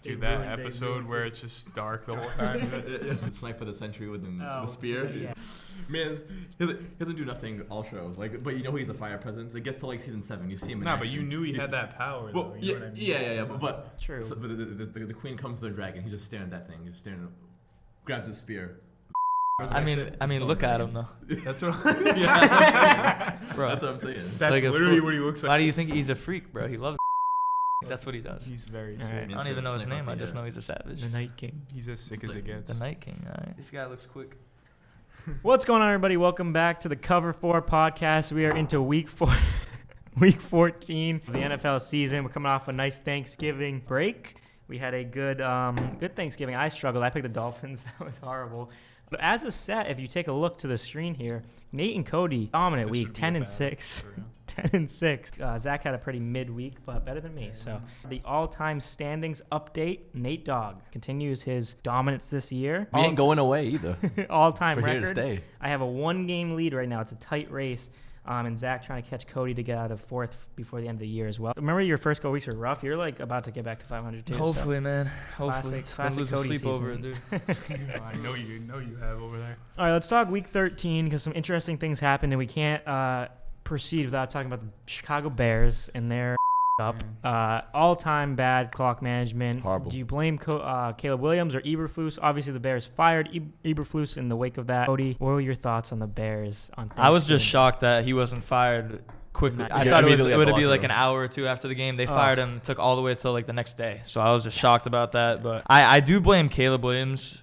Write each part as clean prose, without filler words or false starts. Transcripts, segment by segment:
Dude, that episode where it's just dark the whole time. The snipe of the century with the spear. Yeah. Man, he doesn't do nothing all show. Like, but you know he's a fire presence. It gets to like season 7, you see him. In But action. you knew he had that power. Well, though, you know what I mean? yeah. But True. So, but the queen comes to the dragon. He's just staring at that thing. He's staring, grabs his spear. I mean, look at him though. That's what. Bro. That's what I'm saying. That's Like, literally what he looks like. Why do you think he's a freak, bro? He loves. That's what he does. He's very All sick. right. I don't even know his name. I just know he's a savage. The Night King. He's as sick as it gets. The Night King. All right. This guy looks quick. What's going on, everybody? Welcome back to the Cover 4 podcast. We are into week 14 of the NFL season. We're coming off a nice Thanksgiving break. We had a good Thanksgiving. I struggled. I picked the Dolphins. That was horrible. But as a set, if you take a look to the screen here, Nate and Cody, dominant week, 10-6. 10-6. Zach had a pretty mid-week, but better than me. So the all-time standings update, Nate Dogg continues his dominance this year. We ain't going away either. All-time We're record. here to stay. I have a one-game lead right now. It's a tight race. And Zach trying to catch Cody to get out of fourth before the end of the year as well. Remember your first couple weeks were rough. You're like about to get back to 500 too. Hopefully, man. Classic Been losing Cody sleep over season. it, dude. I know you have over there. All right, let's talk week 13 because some interesting things happened, and we can't proceed without talking about the Chicago Bears and their up. All-time bad clock management. Horrible. Do you blame Caleb Williams or Eberflus? Obviously, the Bears fired Eberflus in the wake of that. Cody, what were your thoughts on the Bears on Thanksgiving? I was just shocked that he wasn't fired quickly. I thought it would be like an hour or two after the game. They fired him. Took all the way till like the next day. So I was just shocked about that. But I do blame Caleb Williams.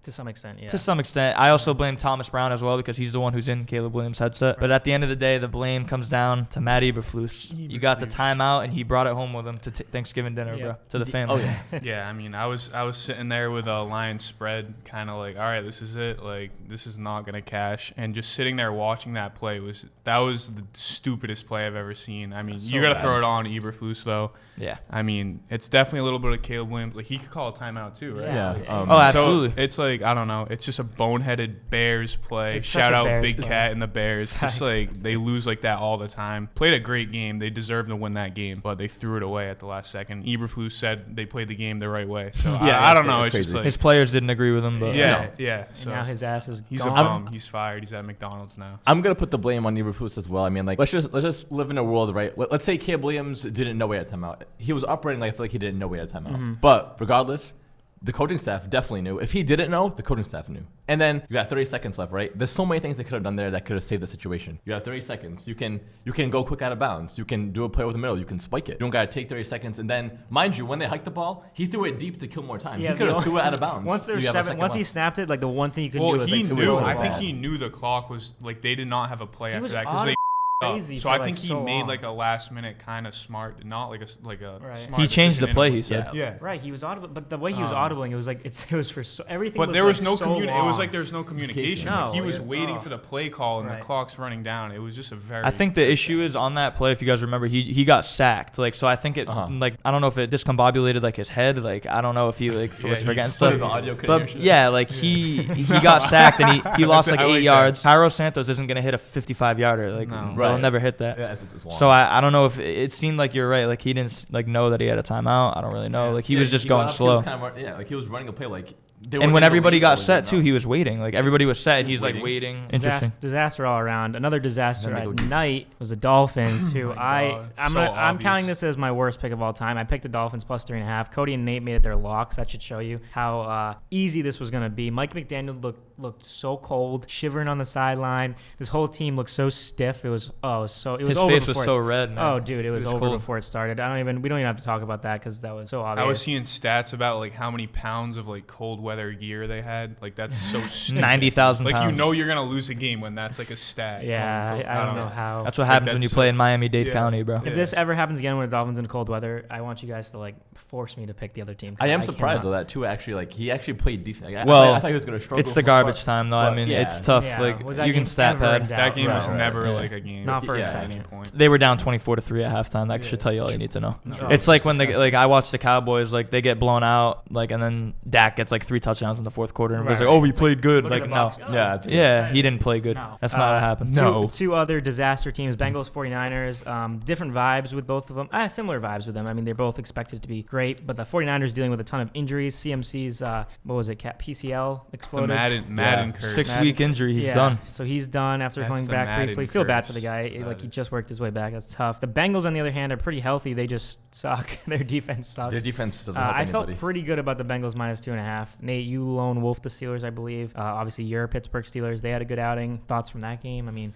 To some extent, yeah. To some extent. I also blame Thomas Brown as well because he's the one who's in Caleb Williams' headset. But at the end of the day, the blame comes down to Matt Eberflus. You got the timeout, and he brought it home with him to Thanksgiving dinner, bro, to the family. Oh, yeah. Yeah, I mean, I was sitting there with a Lions spread, kind of like, all right, this is it. Like, this is not gonna cash. And just sitting there watching that play was the stupidest play I've ever seen. I mean, you gotta throw it on Eberflus though. Yeah. I mean, it's definitely a little bit of Caleb Williams. Like, he could call a timeout too, right? Yeah. Oh, absolutely. So it's like, I don't know. It's just a boneheaded Bears play. It's Shout such a out Bears Big play. Cat and the Bears. Just like they lose like that all the time. Played a great game. They deserved to win that game, but they threw it away at the last second. Eberflus said they played the game the right way. So I don't know. It's just like His players didn't agree with him, but yeah. And So now his ass is he's gone. a bum. He's fired. He's at McDonald's now. I'm gonna put the blame on Eberflus as well. I mean, like let's just live in a world, right? Let's say Caleb Williams didn't know he had a timeout. He was operating like I feel like he didn't know he had a timeout. Mm-hmm. But regardless, the coaching staff definitely knew. If he didn't know, the coaching staff knew. And then you got 30 seconds left, right? There's so many things they could have done there that could have saved the situation. You have 30 seconds. You can go quick out of bounds. You can do a play over the middle. You can spike it. You don't gotta take 30 seconds. And then, mind you, when they hiked the ball, he threw it deep to kill more time. Yeah, he could have threw it out of bounds. Once there's You have a 7, second once he left. snapped it, like the one thing you could do Well, was he like knew. throw it I think back. he knew the clock was like they did not have a play He after was that because they. crazy So for, I like, think he so made long. like a last minute kind of smart, not like a Right. smart. he changed the decision play. in a- He said. Yeah. Right, he was audible, but the way he was audibling, it was like it was for everything. But was there was like no so It was long. like there was no communication. No, Like, he was yeah. waiting for the play call and Right. the clock's running down. It was just a very. I think the issue is on that play. If you guys remember, he got sacked. Like, so I think it like I don't know if it discombobulated like his head. Like I don't know if he was forgetting stuff. But yeah, like he got sacked and he lost like 8 yards. Cairo Santos isn't gonna hit a 55-yarder. Like No. they'll never hit that. Yeah, it's long. So I don't know if it seemed like you're right. Like he didn't like know that he had a timeout. I don't really know. Like he was just going slow. Like he was running a play like. And when everybody got set too, he was waiting. Like everybody was set, and he's like waiting. Interesting. Disaster all around. Another disaster Then they at go- night was the Dolphins, who God. I'm So I'm obvious. counting this as my worst pick of all time. I picked the Dolphins plus 3.5. Cody and Nate made it their locks. That should show you how easy this was going to be. Mike McDaniel looked so cold, shivering on the sideline. This whole team looked so stiff. It was His over face was before so red. Man. Oh, dude, it was over cold. before it started. We don't even have to talk about that because that was so obvious. I was seeing stats about like how many pounds of like cold weather gear they had. Like that's so stupid. 90,000 Like pounds. you know you're gonna lose a game when that's like a stat. Yeah, So, I don't know how. That's what happens when you that's play so- in Miami-Dade yeah. County, bro. If this ever happens again with the Dolphins in cold weather, I want you guys to like force me to pick the other team. 'Cause I am surprised cannot. though that too. Actually, like he actually played decent. Like, Well, I thought he was gonna struggle. It's the for garbage spot. time, though. But, I mean, yeah. it's tough. Yeah. Like Was that you can game stat ever in pad. doubt? That game was Right, never yeah. like a game. Not for a Yeah. second. Point. They were down 24-3 at halftime. That should tell you all you need to know. No. It's like when disgusting. I watch the Cowboys, like they get blown out, like and then Dak gets like 3 touchdowns in the fourth quarter, and everybody's Right. like, "Oh, we played good." Look at Like, the no. box. Yeah, Yeah, he didn't play good. No. That's not what happened. No. Two other disaster teams, Bengals, 49ers. Different vibes with both of them. Similar vibes with them. I mean, they're both expected to be great, but the 49ers dealing with a ton of injuries. CMC's, what was it, PCL It's the exploded. Madden curse. 6-week injury, he's done. So he's done after That's coming the back Madden briefly. Feel bad for the curse. guy. That Like, he is. just worked his way back. That's tough. The Bengals, on the other hand, are pretty healthy. They just suck. Their defense sucks. Their defense doesn't help I felt anybody. pretty good about the Bengals -2.5. Nate, you lone wolf the Steelers, I believe. Obviously, your Pittsburgh Steelers, they had a good outing. Thoughts from that game? I mean,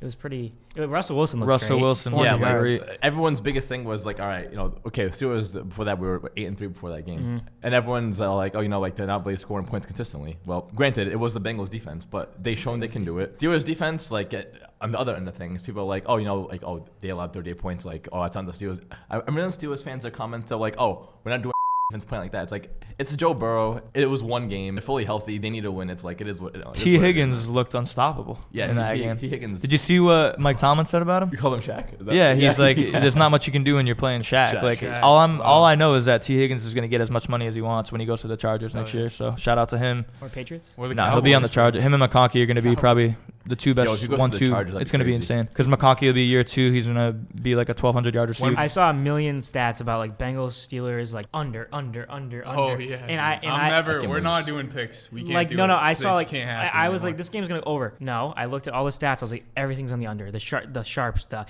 it was pretty. Russell Wilson looked Russell great. Wilson, 400 yeah, yards. great. Everyone's biggest thing was like, all right, okay, the Steelers before that we were 8-3 before that game, and everyone's like, oh, like they're not really scoring points consistently. Well, granted, it was the Bengals defense, but they shown they can do it. Steelers defense, like on the other end of things, people are like, oh, they allowed 38 points, like, oh, it's on the Steelers. I remember Steelers fans that comment are like, oh, we're not doing defense playing like that. It's like, it's Joe Burrow. It was one game. They're fully healthy. They need to win. It's like, it is what it is. T. Higgins looked unstoppable. Yeah, in that game. T. Higgins. Did you see what Mike Tomlin said about him? You call him Shaq? Is that- Yeah, he's like, yeah. there's not much you can do when you're playing Shaq. Shaq. Like, Shaq. all I know is that T. Higgins is gonna get as much money as he wants when he goes to the Chargers next yeah. year. So shout out to him. Or Patriots? Or the No, he'll be on the Cowboys. Chargers. Him and McConkey are gonna be probably the two if best he goes to the 1-2. Chargers, that'd It's be gonna be crazy. insane because McConkey will be year 2. He's gonna be like a 1,200 yard receiver. I saw a million stats about like Bengals, Steelers, like under. Oh yeah. And I never. can We're lose. not doing picks. We can't like do no, it. I It saw just like can't happen I was anymore. like, this game's gonna go over. No, I looked at all the stats. I was like, everything's on the under. The sharps, the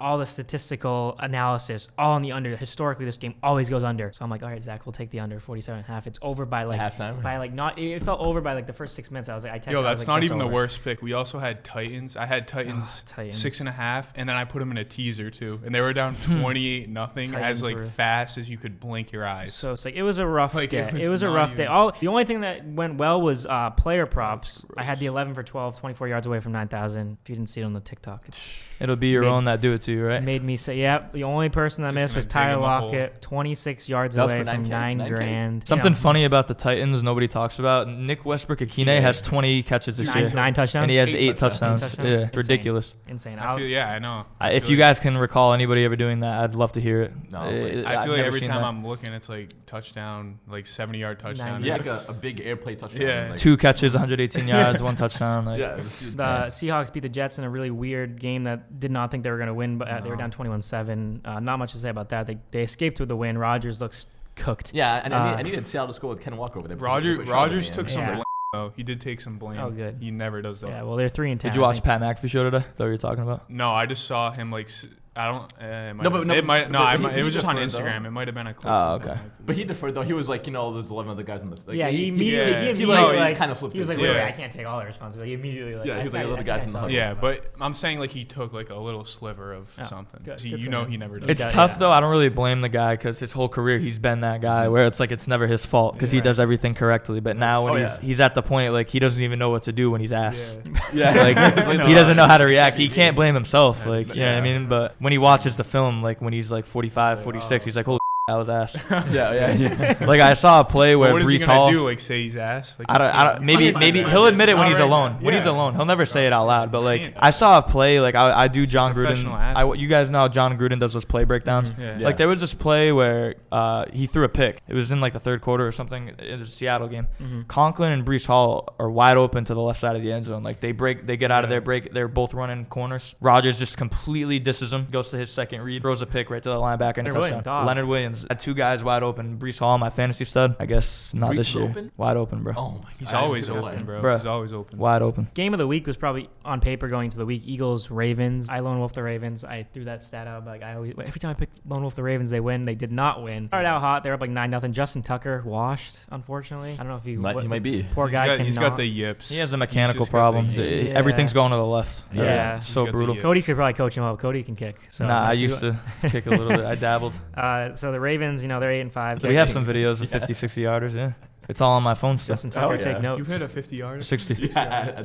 all the statistical analysis, all on the under. Historically, this game always goes under. So I'm like, all right, Zach, we'll take the under 47.5. It's over by like halftime? By like not. It felt over by like the first 6 minutes. I was like, I texted. Yo, I was that's like, not "It's even the over." worst pick. We also had Titans. I had Titans, Titans. 6.5, and then I put them in a teaser too, and they were down 28-0 Titans as like were- fast as you could blink your eyes. So it's like it was a rough Like, day. it It was was a not rough even- day. The only thing that went well was player props. That's I had the 11 for 12, 24 yards away from 9,000. If you didn't see it on the TikTok, It'll be your Made- own that do it to you, it right? made me say, "Yep." The only person that Just missed was gonna dig Tyler him a hole. Lockett, 26 yards That was away for from 9K, 9 9K. grand. Something You know, funny about the Titans nobody talks about. Nick Westbrook-Akine has 20 catches this year. nine touchdowns. And he has 8 8 touchdowns. touchdowns. Yeah, Insane. it's ridiculous. Insane. I feel, yeah, I know. If you guys can recall anybody ever doing that, I'd love to hear it. No, wait. I I've feel like never every seen time that. I'm looking, it's like touchdown, like 70-yard touchdown. Yeah, like a big airplay touchdown. Yeah. It's like, 2 catches, 118 yards, 1 touchdown. Like, yeah. The Seahawks beat the Jets in a really weird game that did not think they were going to win, but they were down 21-7. Not much to say about that. They escaped with the win. Rodgers looks cooked. Yeah, and I needed Seattle to score with Ken Walker over there. Rogers took some Yeah. blame, though. He did take some blame. Oh, good. He never does that. Yeah, well, they're 3-10. did you watch Pat McAfee show today? Is that what you're talking about? No, I just saw him like. I don't. It was just on deferred, though. Instagram. It might have been a clip. Oh, from okay. him. But he deferred though. He was like, there's 11 other guys on the. Like, Yeah, he immediately kind of flipped. He was like, his- wait, Yeah. I can't take all the responsibility. He immediately like, Yeah, he was like, I let the guys think in the I saw huddle. it. Yeah, but I'm saying like he took like a little sliver of something. Good. See, Good you for know him. he never does. It's Yeah, tough yeah. though. I don't really blame the guy because his whole career he's been that guy where it's like it's never his fault because he Right. does everything correctly. But now when Oh, he's at the point like he doesn't even know what to do when he's asked. Yeah, Like he doesn't know how to react. He can't blame himself. Like you know what I mean. But when he watches the film, like when he's like 45, 46, he's like, holy. I was asked. yeah. Like I saw a play where What is he Brees gonna Hall. do? Like say he's ass? Like, I don't. Maybe he'll admit it when he's alone. When he's Yeah. alone, he'll never say it out loud. But like Can't. I saw a play. Like I do John Gruden. professional athlete. You guys know how John Gruden does those play breakdowns. Yeah. Like there was this play where he threw a pick. It was in like the third quarter or something. It was a Seattle game. Conklin and Brees Hall are wide open to the left side of the end zone. Like they get out of their break. They're both running corners. Rodgers just completely disses him. Goes to his second read. Throws a pick right to the linebacker and a Leonard Williams, touchdown. dog. Leonard Williams had 2 guys wide open. Brees Hall, my fantasy stud. I guess not Brees this is year. open? Wide open, bro. Oh my. He's God, I didn't always see the open, play. bro. Bruh. He's always open. Wide open. Game of the week was probably on paper going to the week. Eagles, Ravens. I lone wolf the Ravens. I threw that stat out. But like every time I pick lone wolf the Ravens, they win. They did not win. Started out hot. They were up like 9-0. Justin Tucker washed, unfortunately. I don't know if He might be. Poor guy. He's got the yips. He has a He's mechanical just got the problem. yips. Yeah. Everything's going to the left. Yeah. It's He's so got the brutal. yips. Cody could probably coach him up. Cody can kick. So Nah, I if you- used to kick a little bit. I dabbled. So the Ravens, they're 8-5. We have some videos of 50, 60 yarders. Yeah, it's all on my phone still. Justin Tucker, Oh, yeah. take notes. You've hit a 50-yard. 60. Yeah,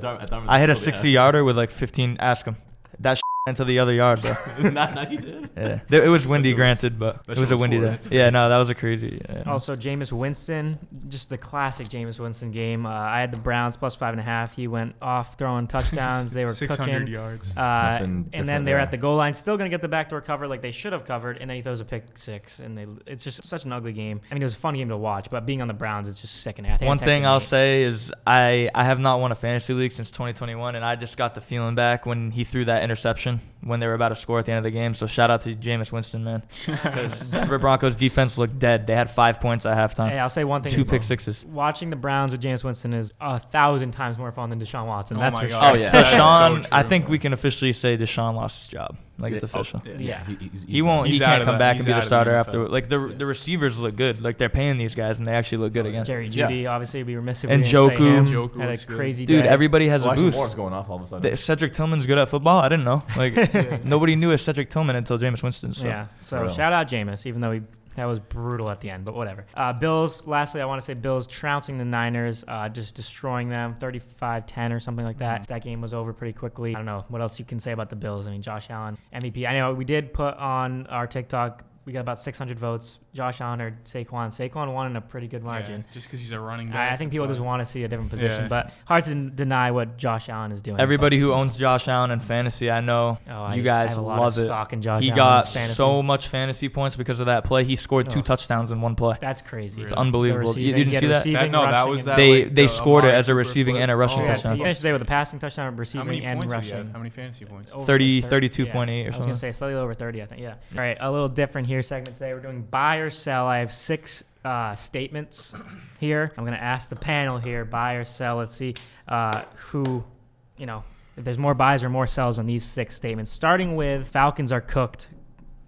I hit a 60 yarder with like 15. Ask him. That into the other yard, bro. Not he did. Yeah, it was windy, granted, but it was a windy day. Yeah, no, that was a crazy. Yeah. Also, Jameis Winston, just the classic Jameis Winston game. I had the Browns plus 5.5. He went off throwing touchdowns. They were 600 cooking. yards. And then they were at the goal line, still going to get the backdoor cover like they should have covered, and then he throws a pick six, and it's just such an ugly game. I mean, it was a fun game to watch, but being on the Browns, it's just sickening. One thing I'll say is I have not won a fantasy league since 2021, and I just got the feeling back when he threw that interception when they were about to score at the end of the game. So shout out to Jameis Winston, man. Because Denver Broncos defense looked dead. They had 5 points at halftime. Hey, I'll say one thing. 2 pick sixes. Watching the Browns with Jameis Winston is 1,000 times more fun than Deshaun Watson. Oh That's my for God. sure. Oh, yeah. Deshaun, So I think we can officially say Deshaun lost his job. Like, it's official. Yeah. He won't. He He's out can't of come that. back He's and be the out of the starter NFL. after. Like the receivers look good. Like they're paying these guys and they actually look good again. Jerry Jeudy, obviously, we were missing. And we didn't say him. Njoku had a looks good. crazy Dude, day. everybody has a Elijah boost. Moore's going off all of a sudden. Cedric Tillman's good at football. I didn't know. Like nobody knew a Cedric Tillman until Jameis Winston. So. Yeah. So For real. shout out Jameis, even though that was brutal at the end, but whatever. Bills, lastly, I want to say Bills trouncing the Niners, just destroying them, 35-10 or something like that. That game was over pretty quickly. I don't know what else you can say about the Bills. I mean, Josh Allen, MVP. I know we did put on our TikTok, we got about 600 votes. Josh Allen or Saquon. Saquon won in a pretty good margin. Yeah, just because he's a running back. I think people just want to see a different position, Yeah. but hard to deny what Josh Allen is doing. Everybody who owns Josh Allen in fantasy, I know you guys I have a lot love of it. stock in Josh He Allen's got fantasy. so much fantasy points because of that play. He scored 2 Oh. touchdowns in one play. That's crazy. It's unbelievable. You He didn't had see that? receiving, No, that rushing, was and- that. They like, they the scored it Amari as a Cooper receiving flip. and a rushing Oh, touchdown. He finished today with a passing touchdown, a How receiving, many and points did he rushing. have? How many fantasy points? Over 30, 30, 32.8 or I was something. going to say slightly over 30, I think, yeah. All right, a little different here segment today. We're doing buy or sell. I have 6 statements here. I'm going to ask the panel here, buy or sell. Let's see who, if there's more buys or more sells on these 6 statements. Starting with Falcons are cooked.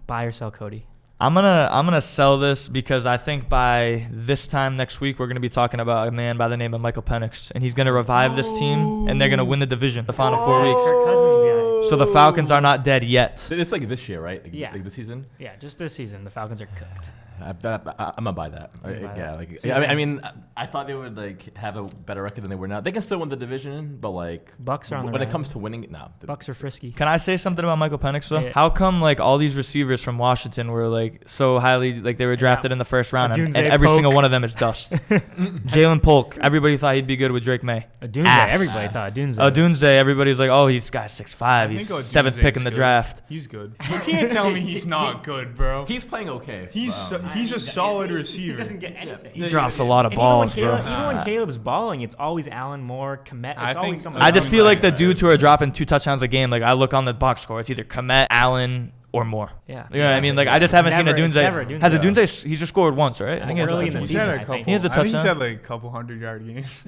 Buy or sell, Cody? I'm gonna sell this because I think by this time next week we're gonna be talking about a man by the name of Michael Penix, and he's gonna revive this team, and they're gonna win the division the final 4 weeks. Kirk Cousins, So the Falcons are not dead yet. It's like this year, right? Yeah. Like this season? yeah, just this season, the Falcons are cooked. I'm gonna buy that. Buy Yeah, that. like So I mean, I thought they would like have a better record than they were now. They can still win the division, but like Bucks are on the when it rise. comes to winning, no. Bucks are frisky. Can I say something about Michael Penix though? Yeah. How come like all these receivers from Washington were like so highly like they were drafted in the first round, and Odunze, every single Polk. one of them is dust? Jalen Polk, everybody thought he'd be good with Drake May. Odunze, Ass. everybody thought Odunze. Odunze, everybody's like, oh, he's got 6'5", I he's think 7th pick in the Odunze's draft. He's good. You can't tell me he's not good, bro. He's playing okay. He's a solid receiver. He doesn't get anything. He drops a lot of And balls, even when bro. Caleb, even when Caleb's balling, it's always Allen Moore, Komet. It's I always think- someone. I just else. feel like the dudes who are dropping 2 touchdowns a game, like I look on the box score, it's either Komet, Allen, or more. Yeah. You know what I mean? Like I just haven't seen Never- it's never Adunze. Odunze. Has Adunze? He's just scored once, right? I think he has a Early in the touchdown. He's had season, a I couple. think. He has a I think he's touchdown. had like a couple 100-yard games.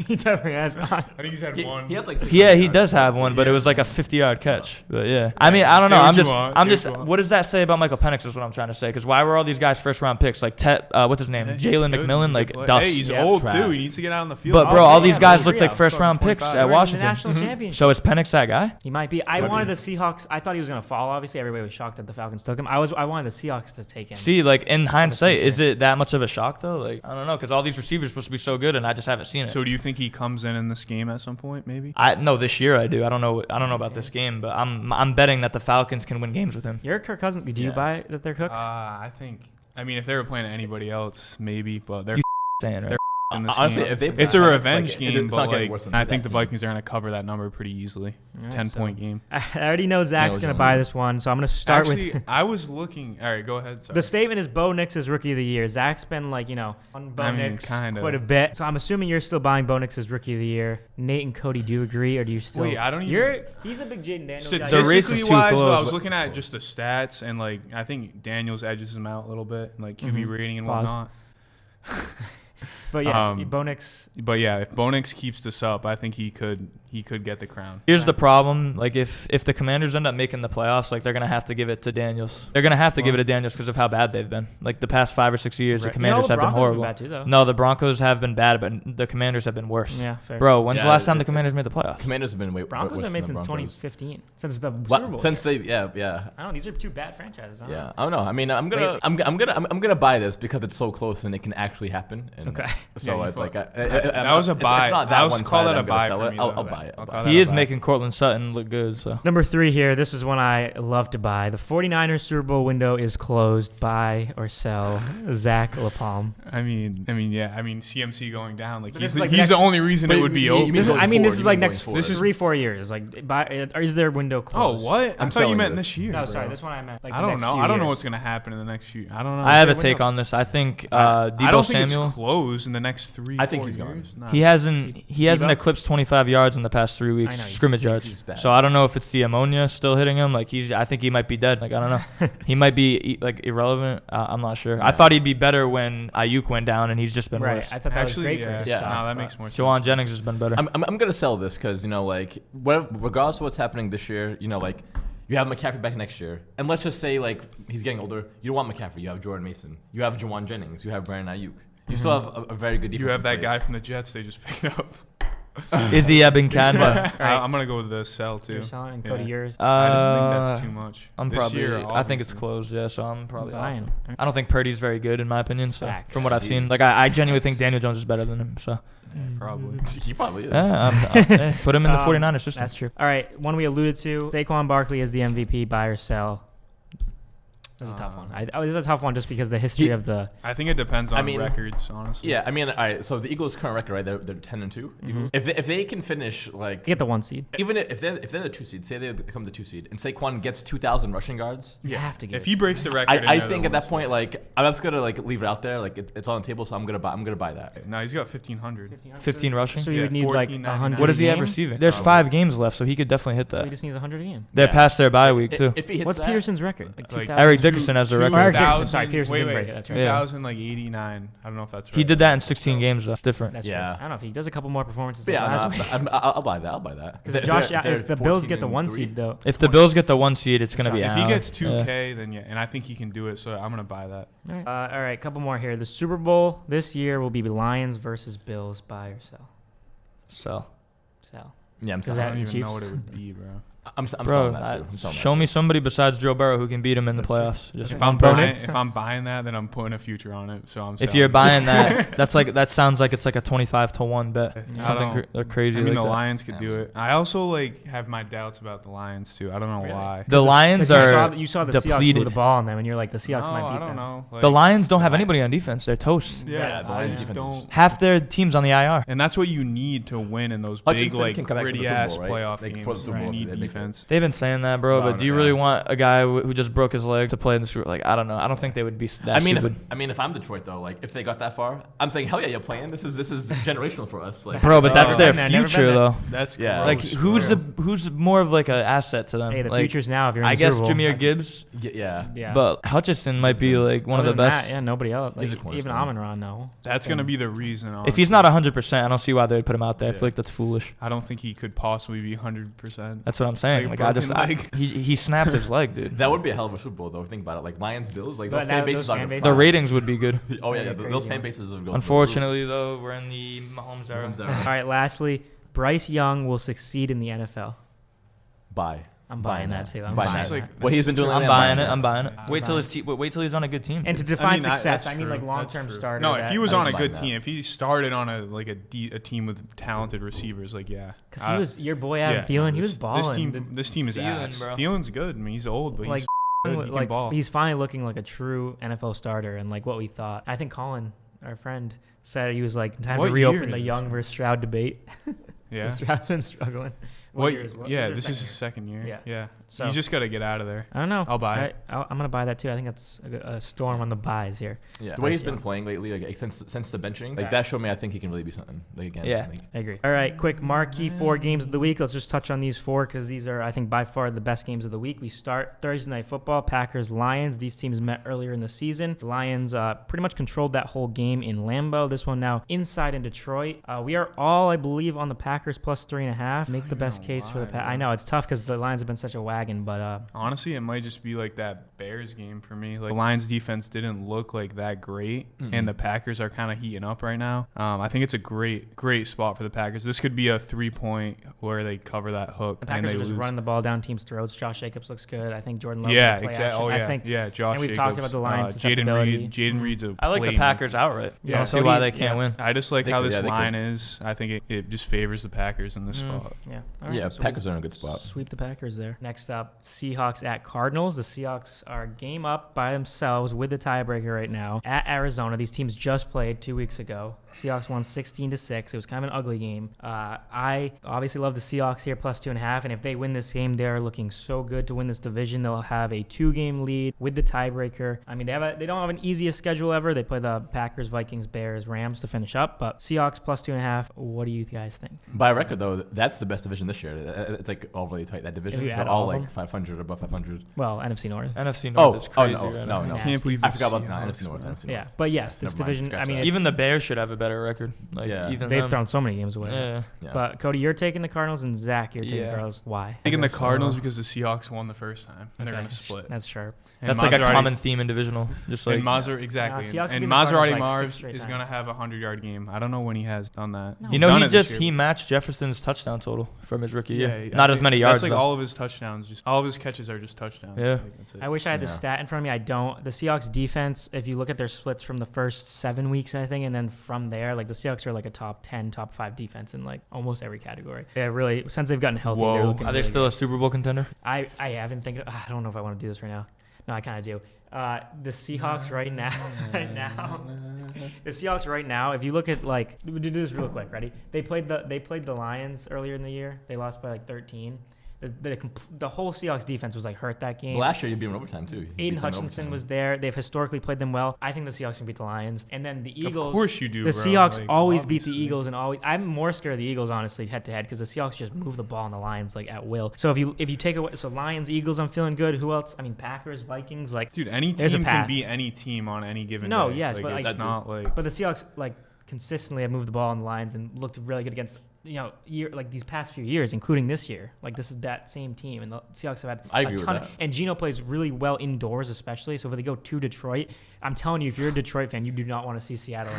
he definitely has not. I think he's had one. He has like Yeah, he does have one, but it was like a 50-yard catch. But yeah, I mean, I don't know. Say what I'm you just, want, I'm say just. what you want. What does that say about Michael Penix? Is what I'm trying to say. Because why were all these guys first-round picks? Like what's his name? Yeah, he's Jalen good. He's McMillan, a like good player. dust. Hey, he's Yeah. old Trash. too. He needs to get out on the field. But bro, Oh, all yeah, these I guys agree. looked like I was first-round talking picks 25. at We're in the Washington. national championship. So is Penix that guy? He might be. I Could wanted be. the Seahawks. I thought he was going to fall. Obviously, everybody was shocked that the Falcons took him. I wanted the Seahawks to take him. See, like in hindsight, Honestly. is it that much of a shock though? Like I don't know, because all these receivers are supposed to be so good, and I just haven't seen it. So do you think he comes in this game at some point? Maybe. I no, this year I do. I don't know about this game, but I'm betting that the Falcons can win games with him. You're Kirk Cousins. Do you Yeah. buy that they're cooked? I think. I mean, if they were playing anybody else, maybe. But they're You saying right? they're in this honestly, game. if they It's a it's revenge like- game, it's but not getting like, worse than I that think the game. Vikings are going to cover that number pretty easily. All right, 10-point game. I already know Zach's Daniel going to Jones. buy this one, so I'm going to start Actually, with. I was looking. All right, go ahead. Sorry. The statement is Bo Nix is rookie of the year. Zach's been on Bo I mean, Nix kinda. quite a bit. So I'm assuming you're still buying Bo Nix as rookie of the year. Nate and Cody, do you agree, or do you still? Wait, I don't even. He's a big Jaden Daniels guy. The race is Statistically too wise, though, close. I was looking at just the stats, and like I think Daniels edges him out a little bit, like QB rating and Pause. whatnot. But yes, Bo Nix. But yeah, if Bonix keeps this up, I think he could get the crown. Here's the problem: like if the Commanders end up making the playoffs, like they're gonna have to give it to Daniels. They're gonna have to give it to Daniels because of how bad they've been. Like the past 5 or 6 years, the Right. Commanders the have been Broncos horrible. bad too, though. No, the Broncos have been bad, but the Commanders have been worse. Yeah, fair. Bro, when's the Yeah, last time the Commanders made the playoffs? Commanders have been way Broncos worse have made than the since Broncos. 2015, since the What? Super Bowl. Since game. they yeah. I don't know. These are two bad franchises. I don't know. I don't know. I mean, I'm gonna buy this because it's so close and it can actually happen. And Okay. So Yeah, it's like that was a buy. It's not that that was one call side that a I'm gonna buy sell for it. me. I'll though. buy it. I'll I'll call buy He that is a buy. making Cortland Sutton look good. So Number 3 here. This is one I love to buy. The 49ers Super Bowl window is closed. Buy or sell Zach LaPalm. I mean, yeah. I mean, CMC going down. Like But he's this is like the next- only reason But it would be you open. mean going This forward, is like going next forward. This is- 3-4 years. Like, or is their window Oh, closed? what? I I'm thought you selling meant this. this year. No, bro. sorry. This one I meant. Like, I the don't next know. few I don't know years. what's gonna happen in the next few. I don't know. I have a window? take on this. I think I Debo don't think Samuel. it's closed in the next 3. I think 4 he's gone. years. Nah. He hasn't Debo? eclipsed 25 yards in the past 3 weeks, I know, scrimmage he's yards. bad. So I don't know if it's the ammonia still hitting him. Like I think he might be dead. Like I don't know. He might be like irrelevant. I'm not sure. I thought he'd be better when Ayuk went down, and he's just been Right. worse. I thought that Actually, was great for his yeah. stock, No, that but- makes more sense. Jawan Jennings has been better. I'm gonna sell this because like regardless of what's happening this year, like you have McCaffrey back next year, and let's just say like he's getting older. You don't want McCaffrey. You have Jordan Mason. You have Jawan Jennings. You have Brandon Ayuk. You still have a very good defense. You have that guy from the Jets they just picked up. Izzy Ebinkanwa. I'm gonna go with the sell too. You're selling and Cody Yeah. yours. I just think that's too much. I'm This probably. year, I think it's obviously. closed. Yeah, so I'm probably Buying. off. I don't think Purdy's very good in my opinion. So Facts. from what I've seen, Jeez. like I genuinely think Daniel Jones is better than him. So Probably. He probably is. put him in the 49ers system. That's true. All right, one we alluded to. Saquon Barkley is the MVP. Buy or sell? This is a tough one. This is a tough one just because the history of the. I think it depends on I mean, records, honestly. Yeah, I mean, all right. So the Eagles' current record, right? They're 10-2. Eagles. If they can finish like Get the 1 seed. even if they're the 2 seed, say they become the 2 seed, and Saquon gets 2,000 rushing yards. You have to get. If he breaks the record, I and think they're at that the point, like I'm just gonna like leave it out there, like it's on the table, so I'm gonna buy that. ones. No, he's got 1,500. 15 rushing. So you Yeah, would need like 14.99. 100. What does he a have game? receiving? There's Probably. 5 games left, so he could definitely hit So he that. just needs 100 a game. They're Yeah. past their bye week too. If he hits What's that, Peterson's record? Like Like 2000? Eric Dickerson has the record. Eric Dickerson, 2000 sorry, Peterson wait, didn't wait, break it, that's right. 2089. I don't know if that's right. He did that in 16 games. That's different. That's Yeah. true. I don't know if he does a couple more performances. But like yeah, last no, week. I'll buy that. I'll buy that. Because if the Bills get the 1 seed though. If the Bills get the 1 seed, it's gonna be If out. he gets Yeah. 2K, then yeah, and I think he can do it. So I'm gonna buy that. All right, couple more here. The Super Bowl this year will be Lions versus Bills. Buy or sell? So, Sell. Yeah, I'm Does selling. I that don't mean even Chiefs? know what it would be, bro. I'm bro, selling that too. I'm selling show that me too. somebody besides Joe Burrow who can beat him in the That's true. playoffs. Just If one I'm person. buying that, then I'm putting a future on it. So I'm. If selling you're it. buying that, that sounds like it's like a 25-1 bet. I Something don't- crazy I mean, like the that. Lions could do it. I also have my doubts about the Lions too. I don't know Really? why. The Lions are You saw the Seahawks depleted. move the ball on them, and you're like, the Seahawks No, might beat I don't them. know. The Lions don't have anybody on defense. They're toast. Yeah, the I Lions just defense is- don't. Half their team's on the IR. And that's what you need to win in those big, Hutchinson can come back for the gritty Super ass Bowl, right? playoff Like, games. for the Super You Bowl, need they make it. defense. They've been saying that, bro. Wow, But do you yeah. really want a guy who just broke his leg to play in the Super? Like, I don't know. I don't think they would be that stupid. If I'm Detroit though, like if they got that far, I'm saying hell yeah, you're playing. This is generational for us. Like, Bro, but that's Oh. their Never been there, never future, been there. though. That's Yeah. Like, gross, bro. who's more of like an asset to them? Hey, the like, future's now if you're in I the guess Super Bowl. Jameer Gibbs, yeah. Yeah. but Hutchinson might be like one of the Other than best. that, yeah, nobody else. He's Like, a even cornerstone. Amon-Ra, no. That's gonna be the reason. If he's not 100%, I don't see why they would put him out there. I Yeah. feel like that's foolish. I don't think he could possibly be 100%. That's what I'm saying. Like Like, a I just, broken leg. he snapped his leg, dude. That would be a hell of a Super Bowl though. Think about it. Like Lions, Bills, like But those now fan bases those are fan bases- The ratings would be good. Oh yeah, Yeah, those crazy, fan man. bases are going. Unfortunately, though, we're in the Mahomes era. Mahomes era. All right, lastly, Bryce Young will succeed in the NFL. Buy. I'm buying that too. I'm Buying buying It's that. like- What he's been doing. I'm lately, buying it. buying I'm buying it. I'm Wait till buying wait till he's on a good team. And to I define mean, success, that's I mean like true. long-term That's true. starter. No, if he was I on a would good buy team, that. if he started on a team with talented receivers, like yeah. Because he was your boy Adam Thielen. He was balling. This team is Thielen, ass. bro. Thiel's good. I mean, he's old, but Like, he's good. He can ball. he's finally looking like a true NFL starter, and like what we thought. I think Colin, our friend, said he was like time What to year reopen is the this? Young versus Stroud debate. Yeah. Stroud's been struggling. What? year is what? Yeah, This this is is his second year. Yeah. Yeah. So You just got to get out of there. I don't know. I'll buy it. I'm gonna buy that too. I think that's a storm on the buys here. Yeah. The way Bryce he's been Young. playing lately, like since the benching, like Yeah. that showed me I think he can really be something. Like again. Yeah. Like, I agree. All right, quick marquee 4 games of the week. Let's just touch on these 4 because these are, I think, by far the best games of the week. We start Thursday Night Football, Packers, Lions. These teams met earlier in the season. The Lions pretty much controlled that whole game in Lambeau. This one now inside in Detroit. We are all, I believe, on the Packers plus 3.5. Make the best case for the lie, I know it's tough because the Lions have been such a wagon, but honestly, it might just be like that Bears game for me. Like the Lions defense didn't look like that great, and the Packers are kind of heating up right now. I think it's a great spot for the Packers. This could be a 3-point where they cover that hook. the Packers and are they just lose. running the ball down teams' throats. Josh Jacobs looks good. I think Jordan Love. Yeah, play exactly. action. Oh yeah, I think, yeah. Josh and we Jacobs, talked about the Lions' Jaden susceptibility. Reed. Jaden Reed's a I like the playmaker. Packers outright. Yeah, I don't so see why do they you- can't win. I just like They how could- this yeah, they line could. is. I think it just favors the Packers in this spot. Yeah. All right, Yeah, so Packers we are in a good spot. Sweep the Packers there. Next up, Seahawks at Cardinals. The Seahawks are game up by themselves with the tiebreaker right now at Arizona. These teams just played 2 weeks ago. Seahawks won 16-6. It was kind of an ugly game. I obviously love the Seahawks here plus 2.5, and if they win this game, they're looking so good to win this division. They'll have a 2-game lead with the tiebreaker. I mean, they don't have an easiest schedule ever. They play the Packers, Vikings, Bears, Rams to finish up, but Seahawks plus 2.5. What do you guys think? By record, though, that's the best division this year. It's like all really tight, that division. If you They're add all all of like them? 500 or above 500. Well, NFC North. NFC North is crazy. no, right no, now. no. I can't believe I the forgot about Seahawks, NFC North. bro. NFC North. Yeah, but yes, this Never mind, division. scratch I mean, that. it's- Even the Bears should have a better record. Like, Yeah. even they've them. thrown so many games away. Yeah. Yeah. But Cody, you're taking the Cardinals, and Zach, you're taking the Yeah. Cardinals. Why? I'm taking the guess, Cardinals because the Seahawks won the first time, and they're Okay. gonna split. That's sharp. And That's like a Maserati- common theme in divisional. Just like And Maserati, exactly. Seahawks have and beaten the Cardinals Maserati like Marv 6 straight is times. gonna have a 100-yard game. I don't know when he has done that. No. you He's know, done he it this just year. matched Jefferson's touchdown total from his rookie year. I Not as think many yards. That's like though. all of his touchdowns. Just all of his catches are just touchdowns. Yeah. Like, that's it. I wish I had the Yeah. stat in front of me. I don't. The Seahawks defense, if you look at their splits from the first 7 weeks, I think, and then from there, like the Seahawks are like a top 10, top 5 defense in like almost every category. Yeah, really, since they've gotten healthy, Whoa. they're looking Are they really still good. a Super Bowl contender? I haven't think. I don't know if I want to do this right now. No, I kind of do. The Seahawks right now, the Seahawks right now. If you look at like, we'll do this real quick. Ready? They played the Lions earlier in the year. They lost by like 13. The whole Seahawks defense was like hurt that game. Last year, you beat them in overtime, too. You beat Aiden them in Hutchinson overtime. was there. They've historically played them well. I think the Seahawks can beat the Lions. And then the Eagles. Of course you do. The bro. Seahawks Like, always beat the obviously. Eagles, and always. I'm more scared of the Eagles, honestly, head to head, because the Seahawks just move the ball on the Lions like at will. So if you take away, so Lions, Eagles, I'm feeling good. Who else? I mean, Packers, Vikings, like. Dude, any There's a team path. can beat any team on any given No, day. yes, like, but, like, it's not like. But the Seahawks like consistently have moved the ball on the Lions and looked really good against like these past few years, including this year. Like this is that same team, and the Seahawks have had I a agree with ton. that. And Geno plays really well indoors, especially. So if they go to Detroit, I'm telling you, if you're a Detroit fan, you do not want to see Seattle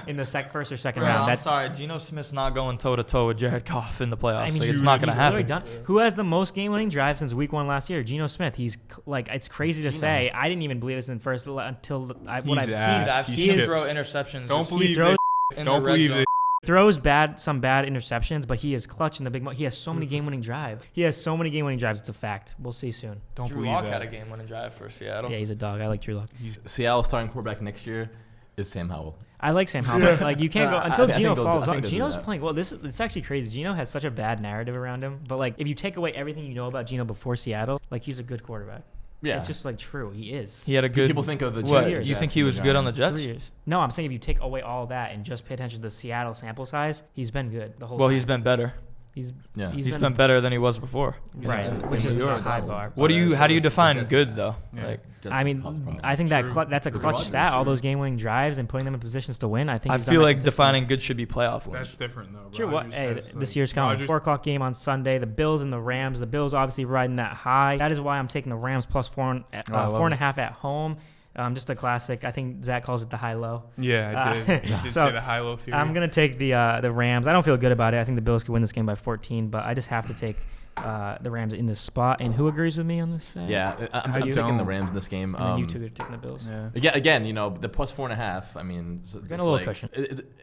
in the first or second Bro, round. I'm That's sorry. Geno Smith's not going toe to toe with Jared Goff in the playoffs. I mean, Like, it's not going to he's happen. literally done. Who has the most game-winning drives since Week 1 last year? Geno Smith. He's like, it's crazy to say. I didn't even believe this in first until what I've He's seen. Dude, ass. I've He's seen him chips. throw interceptions. Don't Just believe throws- it. in Don't the red believe zone. it. Throws some bad interceptions, but he is clutch in the big. He has so many game-winning drives. It's a fact. We'll see soon. Don't Drew believe Lock that. had a game-winning drive for Seattle. Yeah, he's a dog. I like Drew Lock. Seattle's starting quarterback next year is Sam Howell. I like Sam Howell. But, like you can't go I until think Geno they'll do- falls I think off. they'll do Geno's that. playing well. It's actually crazy. Geno has such a bad narrative around him. But like if you take away everything you know about Geno before Seattle, like he's a good quarterback. Yeah. It's just like true. He is. He had a good. People think of the What? Jets You think and he the was good on the Giants. Jets? 3 years. No, I'm saying if you take away all that and just pay attention to the Seattle sample size, he's been good the whole Well, time. he's been better. He's He's been better than he was before. right, Same which with is a yours, high Donald. bar. What do you? How do you The define Jets good are though? Yeah. Like, Jets I mean, cause problems. I think True. that's a Look at clutch Rodgers, stat. All sure. those game-winning drives and putting them in positions to win. I think I he's done feel that like consistently. defining good should be playoff wins. That's different though. Sure. What? Rodgers Hey, has, this like, year's coming. Rodgers- 4 o'clock game on Sunday. The Bills and the Rams. The Bills obviously riding that high. That is why I'm taking the Rams plus 4.5 at home. Just a classic. I think Zach calls it the high-low. Yeah, I did. He did So, say the high-low theory. I'm gonna take the Rams. I don't feel good about it. I think the Bills could win this game by 14, but I just have to take the Rams in this spot. And who agrees with me on this? Yeah, I'm I taking the don't. Rams in this game. And then you two are taking the Bills. Yeah. Again, the plus 4.5. I mean, it's a little like, cushion.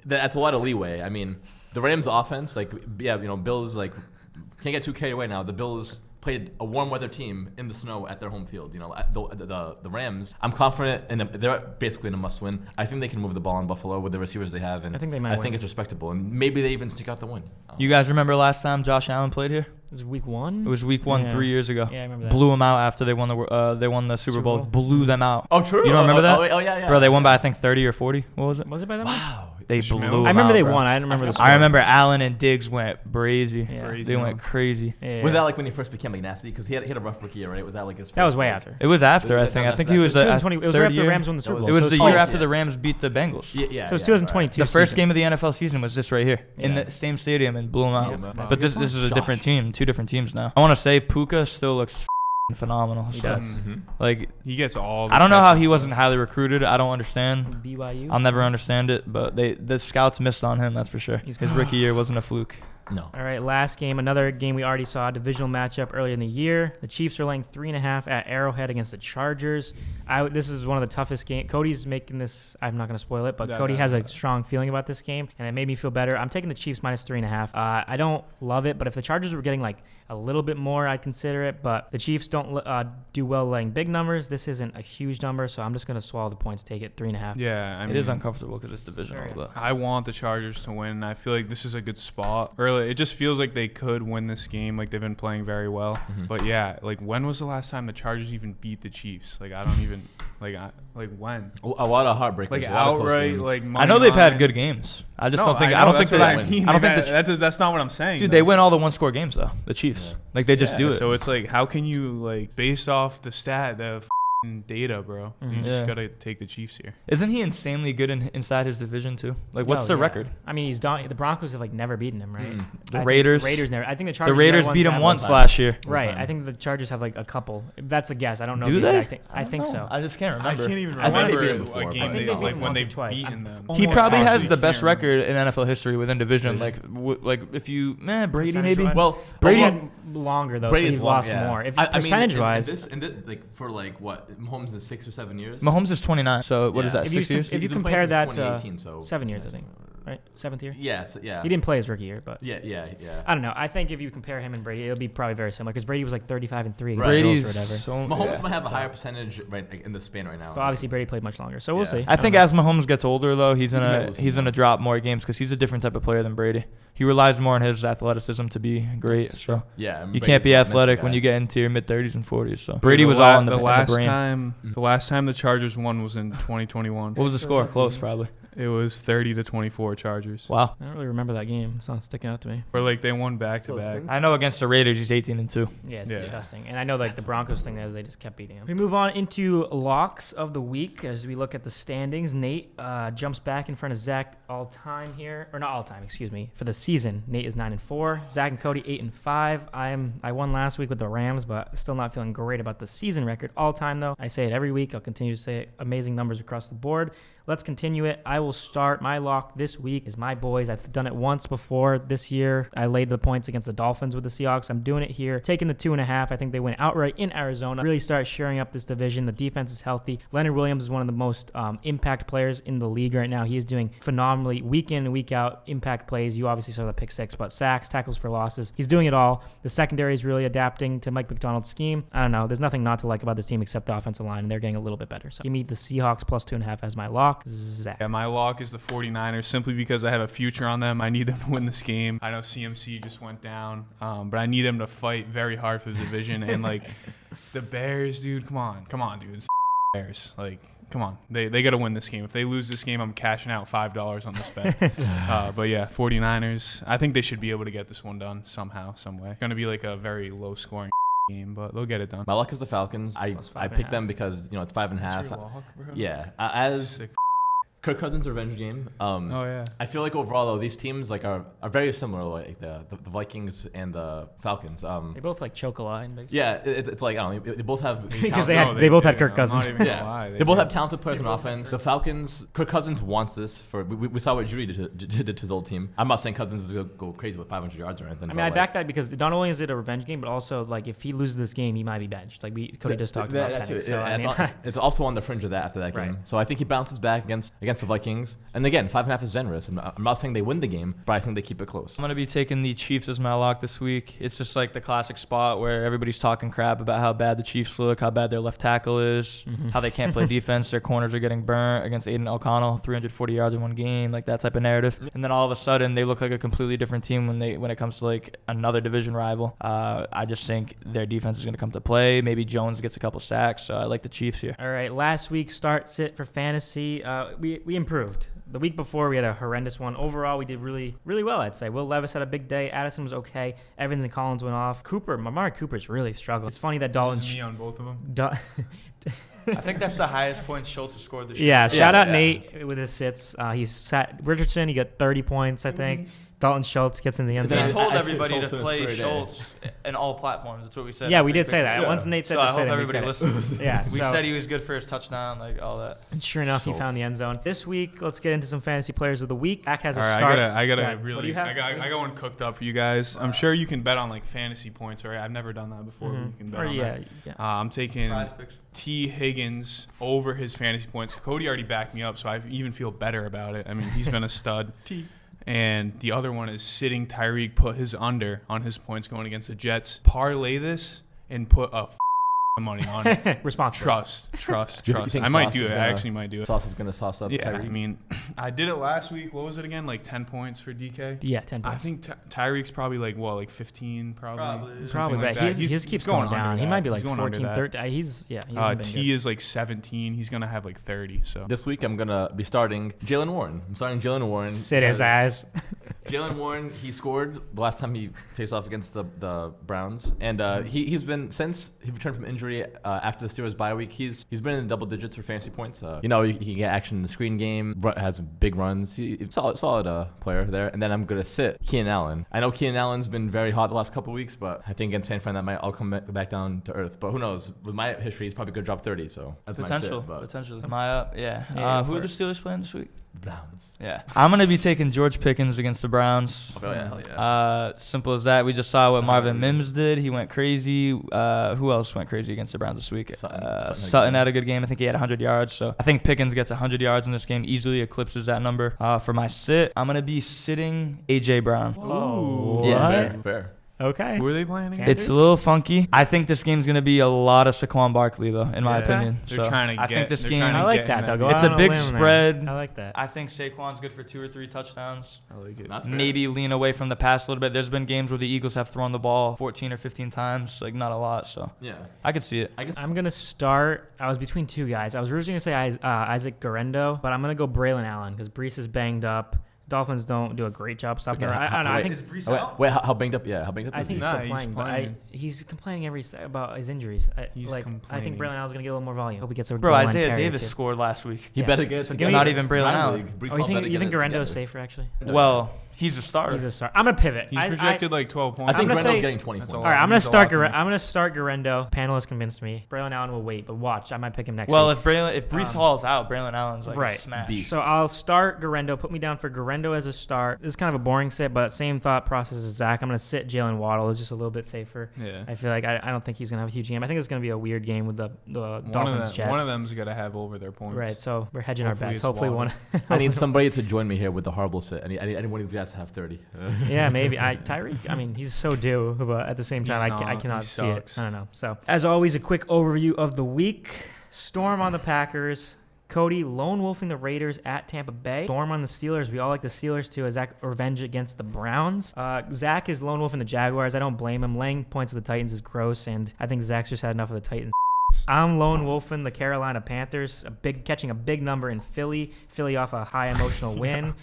That's a lot of leeway. I mean, the Rams' offense, Bills can't get too carried away now. The Bills played a warm weather team in the snow at their home field. The Rams, I'm confident, and they're basically in a must win. I think they can move the ball in Buffalo with the receivers they have, and I think they might I think win. it's respectable, and maybe they even sneak out the win. You guys remember last time Josh Allen played here? This is week 1. It was week 1 Yeah. 3 years ago. Yeah, I remember that. Blew them out after they won the Super Bowl. Blew them out. Oh, true. You don't remember that? Oh, yeah. Bro, they won by I think 30 or 40. What was it? Was it by that much? Wow. They Schmills. blew I them remember out, they bro. won. I don't remember the score. I remember Allen and Diggs went crazy. Yeah. Crazy, They went man. crazy. Yeah. Was that like when he first became like nasty? Because he had a rough rookie year, right? Was that like his first? That was way like- after. It was after, I That think. was I think after he that. was It was at 2020. It was third right after the year. Rams won the Super Bowl. It was So the it's year 20 after the Rams beat the Bengals. Yeah. So it's yeah, 2022. The first season. game of the NFL season was this right here in Yeah. the same stadium and blew them out. Yeah, Wow. that's But a good this is a Josh. different team, 2 different teams now. I want to say Puka still looks phenomenal. He So, does. like, He gets all. The I don't know how catches, he bro. wasn't highly recruited. I don't understand. BYU. I'll never understand it, but the scouts missed on him. That's for sure. He's- His rookie year wasn't a fluke. No. All right, last game, another game we already saw, divisional matchup earlier in the year. The Chiefs are laying 3.5 at Arrowhead against the Chargers. This is one of the toughest games. Cody's making this. I'm not going to spoil it, but No, Cody no, has no. a strong feeling about this game, and it made me feel better. I'm taking the Chiefs minus 3.5. I don't love it, but if the Chargers were getting like a little bit more, I'd consider it. But the Chiefs don't do well laying big numbers. This isn't a huge number, so I'm just going to swallow the points, take it 3.5. Yeah, I mean, It is uncomfortable because it's divisional, Sure. but I want the Chargers to win. I feel like this is a good spot. Early, it just feels like they could win this game. Like they've been playing very well. But yeah, like when was the last time the Chargers even beat the Chiefs? Like I don't even like when. A lot of heartbreakers. Like a lot of close outright, games. like I know they've had money good line. games. I just No, don't think. know, I don't think that's what they. I mean. I don't Like, think that's not what I'm saying. dude. though. They win all the 1-score games though. The Chiefs. Yeah. Like they just do it. So it's like, how can you like based off the data, bro? You just Yeah. gotta take the Chiefs here. Isn't he insanely good inside his division too? Like what's Oh, their yeah. record? I mean, the Broncos have like never beaten him, right? The I think Raiders. Raiders never. I think the Chargers. The Raiders are beat ones him that once have, last year. Right. time. I think the Chargers have like a couple. That's a guess. I don't know. Do the they? exact thing. I think don't so. know. I just can't I remember. can't even I think they beat remember him before, a but- game I think they, they beat like him when once or they've twice. beaten them. He Almost probably has Honestly, the best can't remember. record in NFL history within division. Like if you Brady Percentage maybe. wise? Well, Brady well, had longer though. Brady's so he's long, lost yeah. more. If I mean, percentage wise, in this, like for like what Mahomes is 6 or 7 years. Mahomes is 29. So what is Yeah. that? If you 6 years? if you He's been compare playing that since to 2018, so 7 years, I think, right? 7th year. Yes, yeah. He didn't play his rookie year, but Yeah. I don't know. I think if you compare him and Brady, it'll be probably very similar because Brady was like 35-3 against Right. the Bills Brady's or whatever. so. Mahomes yeah. might have a higher percentage right in the span right now. But obviously Brady played much longer, so we'll Yeah. see. I think don't know. as Mahomes gets older, though, he's He gonna knows he's more. gonna drop more games because he's a different type of player than Brady. He relies more on his athleticism to be great. So Yeah, you can't be athletic when you get into your mid 30s and 40s. So Brady The was la- all in the last brain. time. The last time the Chargers won was in 2021. What was the score? Close, probably. It was 30-24 Chargers. Wow. I don't really remember that game. It's not sticking out to me. Or like they won back to So back. since- I know against the Raiders, he's 18-2. Yeah, it's Yeah. disgusting. And I know like the Broncos thing is they just kept beating him. We move on into locks of the week as we look at the standings. Nate jumps back in front of Zach all time here, or not all time, excuse me, for the season. Nate is 9-4. Zach and Cody 8-5. I won last week with the Rams, but still not feeling great about the season record all time though. I say it every week. I'll continue to say it. Amazing numbers across the board. Let's continue it. I will start. My lock this week is my boys. I've done it once before this year. I laid the points against the Dolphins with the Seahawks. I'm doing it here. Taking the 2.5. I think they win outright in Arizona. Really start sharing up this division. The defense is healthy. Leonard Williams is one of the most impact players in the league right now. He is doing phenomenally week in and week out impact plays. You obviously saw the pick six, but sacks, tackles for losses. He's doing it all. The secondary is really adapting to Mike McDonald's scheme. I don't know. There's nothing not to like about this team except the offensive line, and they're getting a little bit better. So give me the Seahawks plus 2.5 as my lock. Zach. Yeah, my lock is the 49ers simply because I have a future on them. I need them to win this game. I know CMC just went down, but I need them to fight very hard for the division. And, like, the Bears, dude, come on, dude. It's Bears. Like, come on. They got to win this game. If they lose this game, I'm cashing out $5 on this bet. But, yeah, 49ers, I think they should be able to get this one done somehow, some way. It's going to be, like, a very low-scoring game, but they'll get it done. My luck is the Falcons. I Plus 5.5. picked them because it's 5.5. Yeah, as Sick. Kirk Cousins' revenge game. Oh, yeah. I feel like overall though these teams like are very similar, like the Vikings and the Falcons. They both like choke a lot. Yeah, it's like I don't know. They both have Because talented- they both do. had Kirk I'm Cousins. not even gonna Yeah, lie. they both do. have talented players on offense. The Falcons, Kirk Cousins wants this for. We saw what Judy did to his old team. I'm not saying Cousins is gonna go crazy with 500 yards or anything. I mean, but, I like, back that because not only is it a revenge game, but also like if he loses this game, he might be benched. Like Cody just talked about. That's Penix, it. so, I mean, It's also on the fringe of that after that game. Right. So I think he bounces back against the Vikings. And again, 5.5 is generous. I'm not saying they win the game, but I think they keep it close. I'm going to be taking the Chiefs as my lock this week. It's just like the classic spot where everybody's talking crap about how bad the Chiefs look, how bad their left tackle is, how they can't play defense, their corners are getting burnt against Aiden O'Connell, 340 yards in one game, like that type of narrative. And then all of a sudden they look like a completely different team when it comes to like another division rival. I just think their defense is going to come to play. Maybe Jones gets a couple sacks, so I like the Chiefs here. All right, last week's start sit for fantasy. We improved. The week before, we had a horrendous one. Overall, we did really, really well, I'd say. Will Levis had a big day. Addison was okay. Evans and Collins went off. Amari Cooper's really struggled. It's funny that Dalton... This is me on both of them. I think that's the highest points Schultz has scored this year. Yeah, shout out Nate with his sits. He's sat Richardson. He got 30 points, I think. Dalton Schultz gets in the end zone. We told everybody to play Schultz in all platforms. That's what we said. Yeah, we did say that. Once Nate said so to I sit hope him, everybody listens. Yeah, we said he was good for his touchdown, like all that. And sure enough, he found the end zone. This week, let's get into some fantasy players of the week. Zach has a All right, start. I gotta Yeah. really. I got one cooked up for you guys. I'm sure you can bet on like fantasy points, right? I've never done that before. You can bet on that. I'm taking T. Higgins over his fantasy points. Cody already backed me up, so I even feel better about it. I mean, he's been a stud. And the other one is sitting Tyreek, put his under on his points going against the Jets. Parlay this and put a money on it. Responsible. Trust. think I might Sauce do is it. gonna- I actually might do it. Sauce is going to sauce up Yeah, Tyreek. I mean, I did it last week. What was it again? Like 10 points for DK? Yeah, 10 points. I think Tyreek's probably like, 15 probably? Probably, like but that. he just keeps he's going under down. He that. might be like He's going under 14, that. 13. He hasn't been good. T is like 17. He's going to have like 30. So This week, I'm going to be starting Jalen Warren. I'm starting Jalen Warren. Sit his ass. Jalen Warren, he scored the last time he faced off against the Browns. And he's been, since he returned from injury after the Steelers bye week, he's been in double digits for fantasy points. He can get action in the screen game, has big runs. He's solid player there. And then I'm going to sit Keenan Allen. I know Keenan Allen's been very hot the last couple of weeks, but I think against San Fran that might all come back down to earth. But who knows? With my history, he's probably going to drop 30. So that's Potentially. Am I up? Yeah. Who are the Steelers playing this week? The Browns. Yeah. I'm going to be taking George Pickens against the Browns. Oh, yeah, hell yeah. Simple as that. We just saw what Marvin Mims did. He went crazy. Who else went crazy against the Browns this week? Sutton had a good game. I think he had 100 yards. So I think Pickens gets 100 yards in this game, easily eclipses that number. For my sit, I'm going to be sitting A.J. Brown. Oh, yeah. Fair. Okay. who are they playing again? It's a little funky. I think this game's going to be a lot of Saquon Barkley, though, in my opinion. They're trying to I think this they're game. trying to I like get that, in though. Go It's out a on big limb there. spread. I like that. I think Saquon's good for 2 or 3 touchdowns. I like it. That's fair. Maybe lean away from the pass a little bit. There's been games where the Eagles have thrown the ball 14 or 15 times, like not a lot. So Yeah. I could see it. I'm going to start. I was between two guys. I was originally going to say Isaac Guerrero, but I'm going to go Braylon Allen because Bryce is banged up. Dolphins don't do a great job stopping her. I don't know. I think Wait, how banged up? Yeah, how banged up I is think he? he's Nah, still he's playing, but playing. he's complaining about his injuries. I think complaining. Braylon Allen's going to get a little more volume. Hope he gets a Bro, goal line Isaiah carry or Davis two. scored last week. He Yeah. better get it So together. Not even Braylon Minor Allen. league. Brees Oh, Hall better you get think it Guerendo's together. safer, actually? Well, he's a starter. He's a star. I'm going to pivot. He's projected like 12 points. I think I'm gonna Guerendo's say- getting 20 That's points. a All right, I'm Means going to a lot start to me. I'm going to start Guerendo. Panelists convinced me. Braylon Allen will wait, but watch. I might pick him next Well, week. if Brees Hall's out, Braylon Allen's like Right. a smash. Beast. So I'll start Guerendo. Put me down for Guerendo as a start. This is kind of a boring sit, but same thought process as Zach. I'm going to sit Jalen Waddle. It's just a little bit safer. Yeah. I feel like I don't think he's going to have a huge game. I think it's going to be a weird game with the Dolphins Jets. One of them's got to have over their points. Right, so we're hedging our Hopefully bets. it's Hopefully Waddle. one. I need somebody to join me here with the horrible sit. Anyone of these guys to have 30. Yeah, maybe. Tyreek, I mean, he's so due, but at the same time, He's I not. cannot He see it. sucks. I don't know. So, as always, a quick overview of the week. Storm on the Packers. Cody lone wolfing the Raiders at Tampa Bay. Storm on the Steelers. We all like the Steelers too. As Zach revenge against the Browns. Zach is lone wolfing the Jaguars. I don't blame him. Laying points with the Titans is gross, and I think Zach's just had enough of the Titans. I'm lone wolfing the Carolina Panthers, catching a big number in Philly off a high emotional win.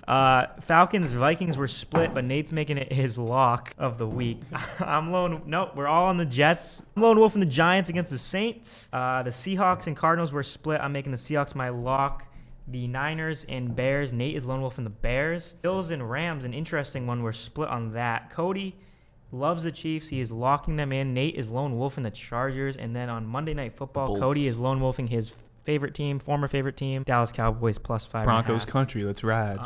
Falcons Vikings were split, but Nate's making it his lock of the week. We're all on the Jets. I'm lone wolfing the Giants against the Saints. The Seahawks and Cardinals were split. I'm making the Seahawks my lock. The Niners and Bears. Nate is lone wolfing the Bears. Bills and Rams, an interesting one. We're split on that. Cody loves the Chiefs. He is locking them in. Nate is lone wolfing the Chargers. And then on Monday Night Football, Cody is lone wolfing his former favorite team, Dallas Cowboys +5.5. Broncos country. Let's ride.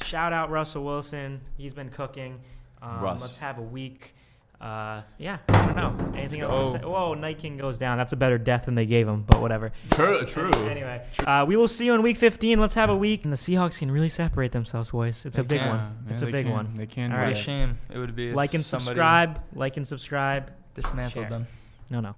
Shout out Russell Wilson. He's been cooking. Russ. Let's have a week. I don't know. Anything else to say? Whoa, Night King goes down. That's a better death than they gave him, but whatever. True. Anyway, we will see you in week 15. Let's have a week. And the Seahawks can really separate themselves, boys. It's a big one. It's a big one. They can. All What right. a shame it would be. If Like and somebody subscribe. dismantled Share. them. No.